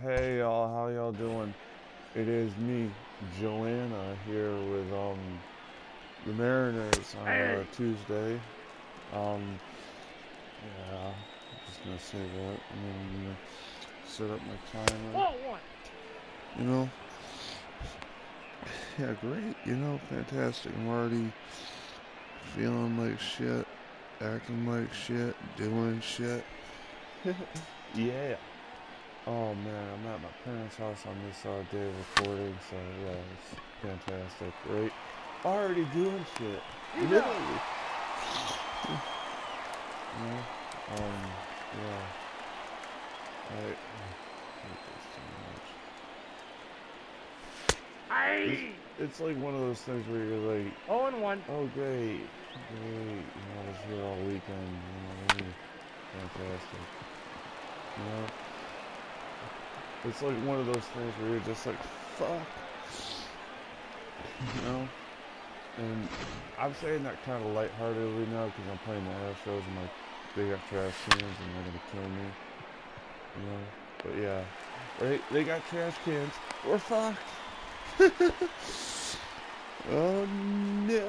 Hey y'all, how y'all doing? It is me, Joanna, here with the Mariners on Tuesday. Um, yeah, I'm just gonna say that, and then I'm gonna set up my timer. Ball one. You know, yeah, great. Fantastic. I'm already feeling like shit, acting like shit, doing shit. Yeah. Oh man, I'm at my parents' house on this day of recording, so yeah, it's fantastic, right? Already doing shit, literally. You know, yeah. I hate this so much. It's like one of those things where you're like, 0-1. oh great, great. I was here all weekend. Fantastic. You know. It's like one of those things where you're just like, fuck. You know? And I'm saying that kind of lightheartedly now because I'm playing the Astros and like they got trash cans and they're gonna kill me. You know? But yeah. Right? They got trash cans. We're fucked. Oh no.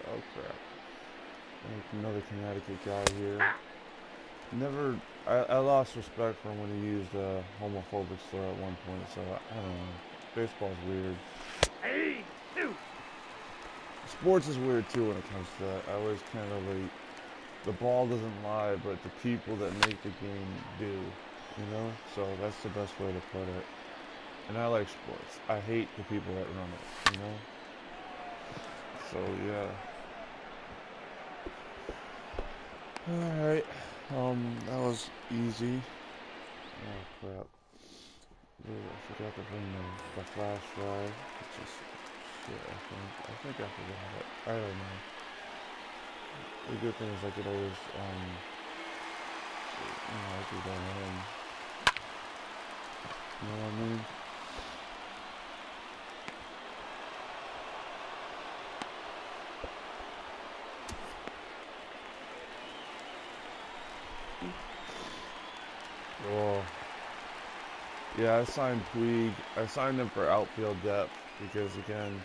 Oh crap. Like another Connecticut guy here. Never, I lost respect for him when he used a homophobic slur at one point, so I don't know. Baseball's weird. Sports is weird too when it comes to that. I always kind of like, the ball doesn't lie, but the people that make the game do, you know? So that's the best way to put it. And I like sports. I hate the people that run it, you know? So yeah. Alright. That was easy. Oh crap. Ooh, I forgot to bring the flash drive. It's just shit, I think I forgot it. I don't know. The good thing is I could always, I could go home. You know what I mean? Oh. Yeah, I signed Puig. I signed him for outfield depth because, again,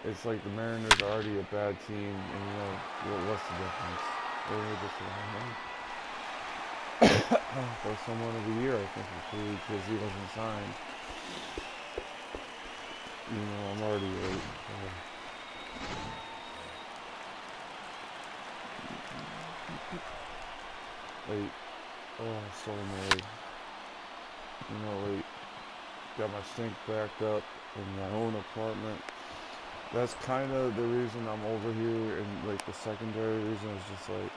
it's like the Mariners are already a bad team, and what's the difference? They're just for someone of the year, I think, for Puig because he wasn't signed. I'm already late. Like, oh, I'm so annoyed. Like, got my sink backed up in my own apartment. That's kind of the reason I'm over here, and like the secondary reason is just like,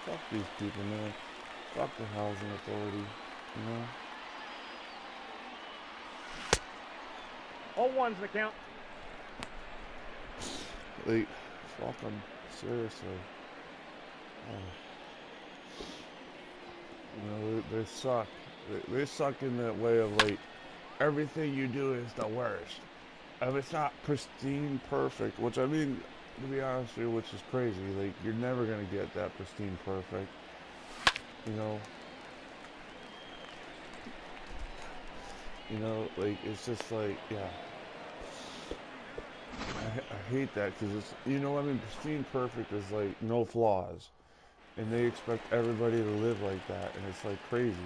fuck these people, man. Fuck the housing authority, you know? 0-1's the count. Like, fuck them, seriously. They suck. They suck in that way of like, everything you do is the worst. If it's not pristine perfect, which I mean, to be honest with you, which is crazy, like, you're never gonna get that pristine perfect, like, it's just like, yeah, I hate that, because it's, pristine perfect is like, no flaws, and they expect everybody to live like that, and it's like crazy,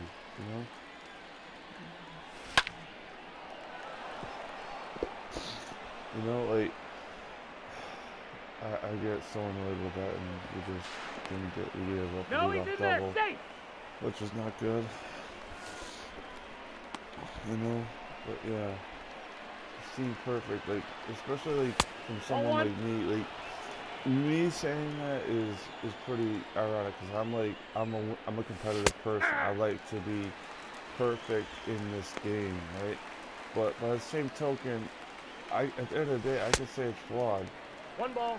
like, I get so annoyed with that, and we just didn't get, we gave up No, a he's leadoff in there, double, safe. which is not good, but yeah, seem perfect, like, especially like from someone 0-1. like me, like, me saying that is pretty ironic, because I'm a competitive person. I like to be perfect in this game, right? But by the same token, at the end of the day, I could say it's flawed. 1 ball,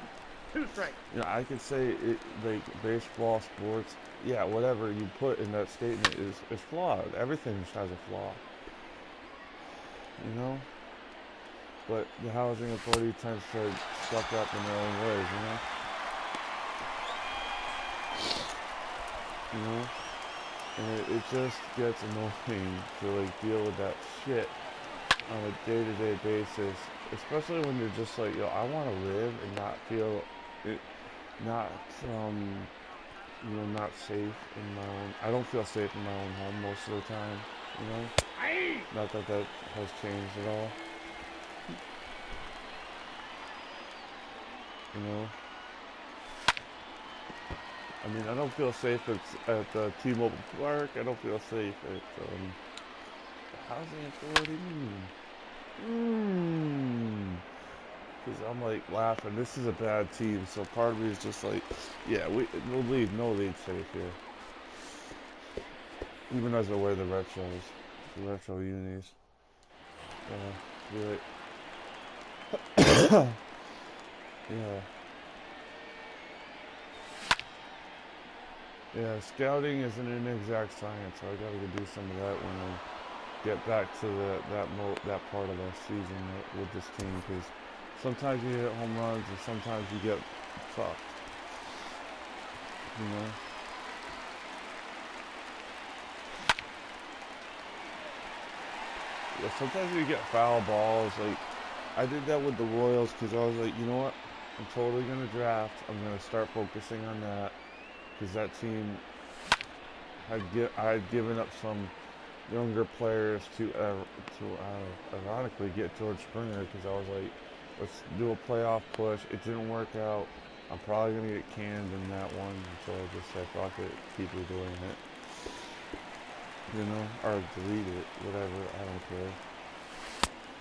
2 strikes. I could say it, like, baseball, sports, yeah, whatever you put in that statement is flawed. Everything has a flaw, you know. But the housing authority tends to suck up in their own ways, you know. And it just gets annoying to like deal with that shit on a day-to-day basis, especially when you're just like, yo, I want to live and not feel it, not not safe in my own. I don't feel safe in my own home most of the time, you know. Not that that has changed at all, you know. I mean, I don't feel safe at T-Mobile Park. I don't feel safe at housing authority. Because I'm like laughing. This is a bad team, so part of me is just like, yeah, no lead safe here. Even as I wear the retro unis. Be like, yeah, yeah. Scouting isn't an exact science, so I gotta go do some of that when I get back to that part of the season with this team. Because sometimes you hit home runs, and sometimes you get fucked. You know. Yeah, sometimes you get foul balls. Like I did that with the Royals because I was like, you know what? I'm totally gonna draft. I'm gonna start focusing on that because that team I had given up some younger players to ironically get George Springer because I was like, let's do a playoff push. It didn't work out. I'm probably gonna get canned in that one, so I just said, fuck it, keep doing it. You know, or delete it, whatever. I don't care.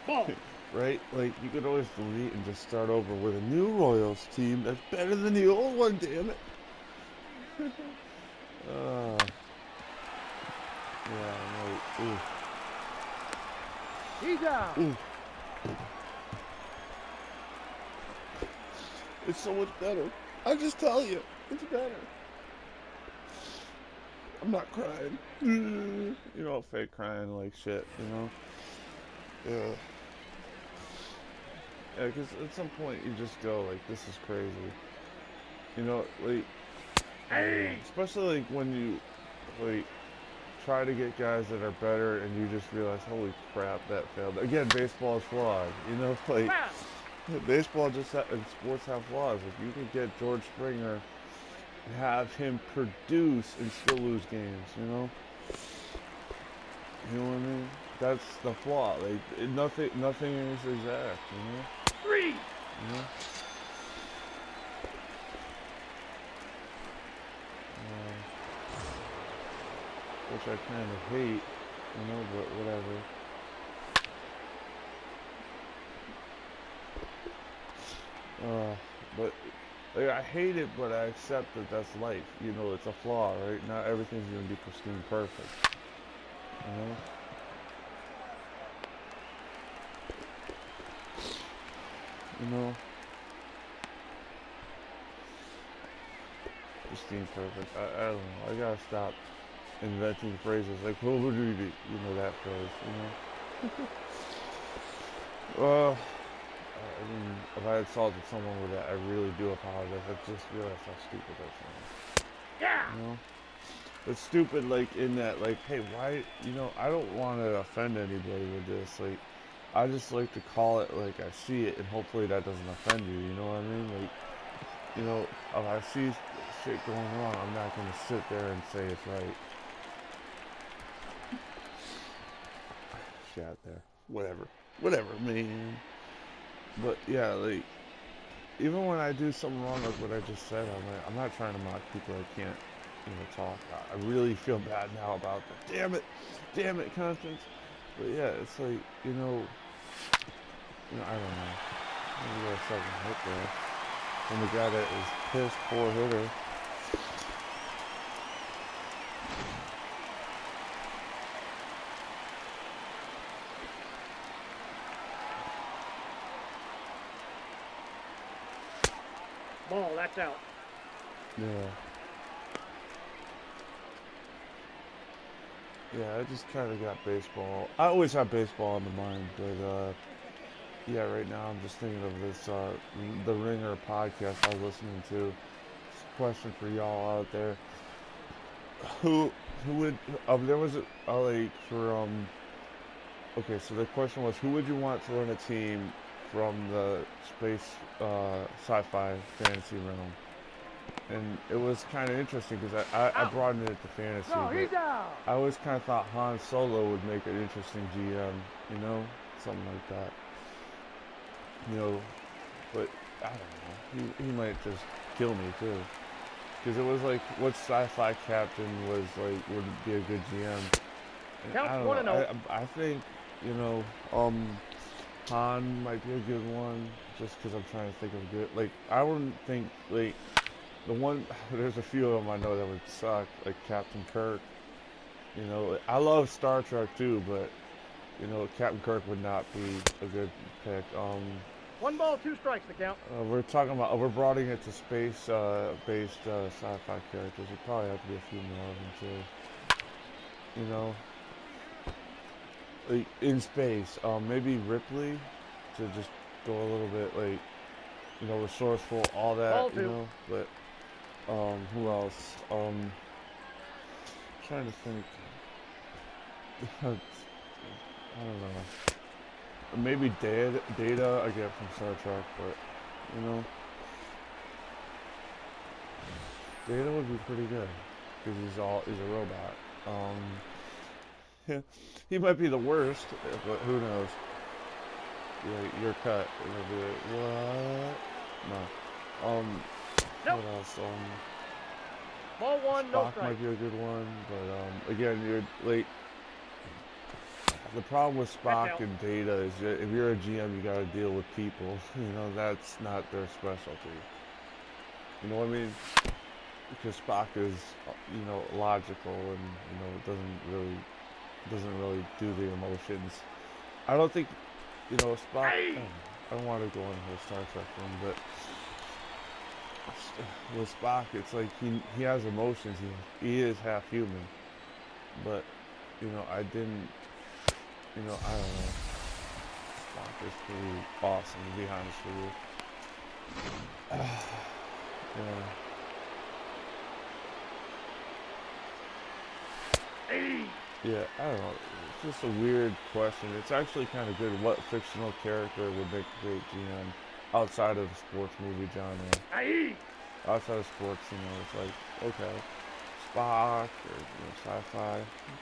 Ball. Right? Like, you could always delete and just start over with a new Royals team that's better than the old one, damn it. Yeah, I'm like, He's out. ooh. It's so much better. I just tell you, it's better. I'm not crying. You know, fake crying like shit, you know? Yeah. Yeah, because at some point you just go, like, this is crazy. You know, like, especially, like, when you, like, try to get guys that are better and you just realize, holy crap, that failed. Again, baseball is flawed. You know, like, baseball and sports have flaws. If you can get George Springer and have him produce and still lose games, you know? You know what I mean? That's the flaw. Like, nothing is exact, you know? Three. You know? Which I kind of hate, you know, but whatever. But like, I hate it, but I accept that that's life. You know, it's a flaw, right? Not everything's gonna be pristine perfect. You know. You know. Pristine perfect. I don't know. I gotta stop inventing phrases like "what would we be?" You know that phrase. You know. I mean, if I insulted someone with that, I really do apologize. I just realized how stupid that sounds. Yeah. You know? It's stupid, like, in that, like, hey, why, you know, I don't want to offend anybody with this. Like, I just like to call it like I see it, and hopefully that doesn't offend you, you know what I mean? Like, you know, if I see shit going wrong, I'm not going to sit there and say it's right. Shit out there. Whatever, man. But, yeah, like, even when I do something wrong like what I just said, I'm not trying to mock people that can't, you know, talk. I really feel bad now about that. Damn it, Constance. But yeah, it's like, I don't know. Maybe got a second hit there. From the guy that is pissed, poor hitter. Ball. That's out. Yeah. Yeah, I just kind of got baseball. I always have baseball on the mind, but yeah, right now I'm just thinking of this the Ringer podcast I was listening to. Question for y'all out there: who would there was like for okay, so the question was who would you want to run a team from the space sci-fi fantasy realm? And it was kind of interesting because I Out. broadened it to fantasy, No, but he's out. I always kind of thought Han Solo would make an interesting GM, you know, something like that, you know. But I don't know, he might just kill me too, because it was like what sci-fi captain was like would be a good GM. And I Count don't 1 know. and 0. I think you know Han might be a good one, just because I'm trying to think of good. Like I wouldn't think like the one. There's a few of them I know that would suck, like Captain Kirk. You know, I love Star Trek too, but you know, Captain Kirk would not be a good pick. 1 ball, 2 strikes to count. We're talking about we're broadening it to space based sci-fi characters. There probably have to be a few more of them too. You know, like in space, maybe Ripley to just go a little bit like you know resourceful, all that. Ball You 2. know, but who else? Trying to think. I don't know. Maybe Data I get from Star Trek, but you know, Data would be pretty good because he's a robot. Yeah, he might be the worst, but who knows? Yeah, you're cut. It'll be like, what? No. Nope. What else? Ball 1, no Spock strikes. might be a good one, but again, you're like the problem with That's Spock out. and Data is that if you're a GM, you got to deal with people. You know, that's not their specialty. You know what I mean? Because Spock is, you know, logical and you know doesn't really do the emotions. I don't think, you know, Spock. Hey. I don't want to go into the Star Trek thing, but with Spock, it's like he has emotions. He is half human, but you know, I didn't. You know, I don't know. Spock is pretty awesome, to be honest with you. Yeah. Hey. Yeah, I don't know. It's just a weird question. It's actually kind of good. What fictional character would make a great GM outside of the sports movie genre? Hey. Outside of sports, you know, it's like, okay, Spock or you know, sci-fi.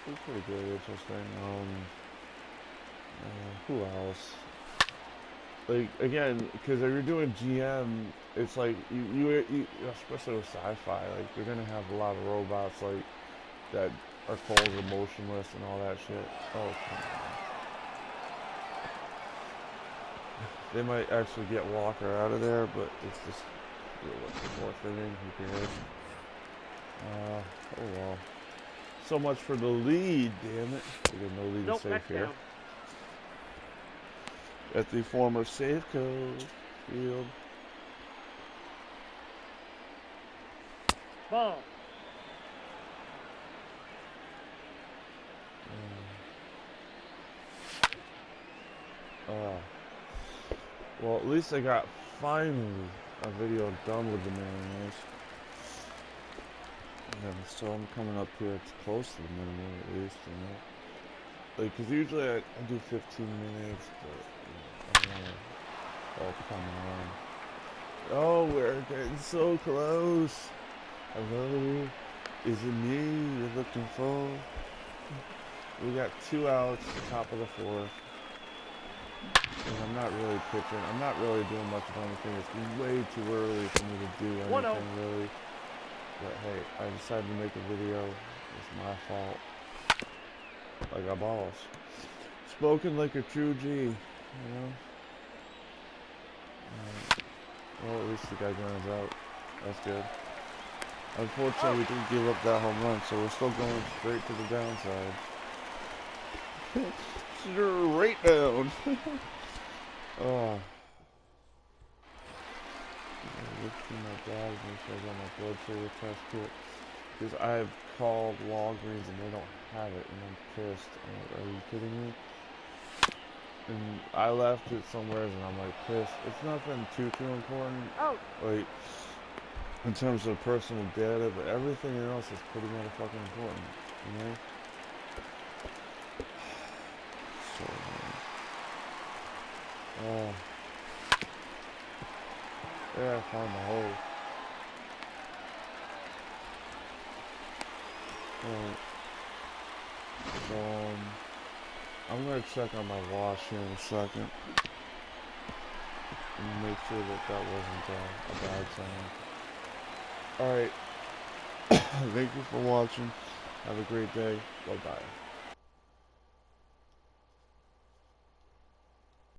It's pretty good, interesting. Who else? Like again, because if you're doing GM, it's like you especially with sci-fi, like you're gonna have a lot of robots like that are cold and motionless and all that shit. Oh, come on. They might actually get Walker out of there, but it's just what's the fourth inning? Who cares? Oh well. So much for the lead, damn it. We got no lead to Nope, safe that's here. down. At the former Safeco field. Ball. Well, at least I got finally a video done with the mayonnaise. Yeah, so I'm coming up here. It's close to the minimum at least, you know. Like, cause usually I do 15 minutes, but you know, I don't know. Oh, come on. Oh, we're getting so close. Hello, is it me you're looking for? We got 2 outs, top of the fourth. And I'm not really pitching. I'm not really doing much of anything. It's way too early for me to do 1-0. anything really. But hey, I decided to make a video. It's my fault. I got balls. Spoken like a true G, you know? Well, at least the guy grounds out. That's good. Unfortunately, we didn't give up that home run, so we're still going straight to the downside. Straight down. Oh. Look through my bag, make sure I got my blood sugar test kit. Because I've called Walgreens and they don't have it, and I'm pissed. I'm like, are you kidding me? And I left it somewhere, and I'm like pissed. It's nothing too important. Out. Like, in terms of personal data, but everything else is pretty motherfucking important, you know? So, oh, yeah, I found the hole. Alright, so, I'm gonna check on my watch here in a second and make sure that that wasn't a bad time. Alright, thank you for watching. Have a great day. Bye-bye.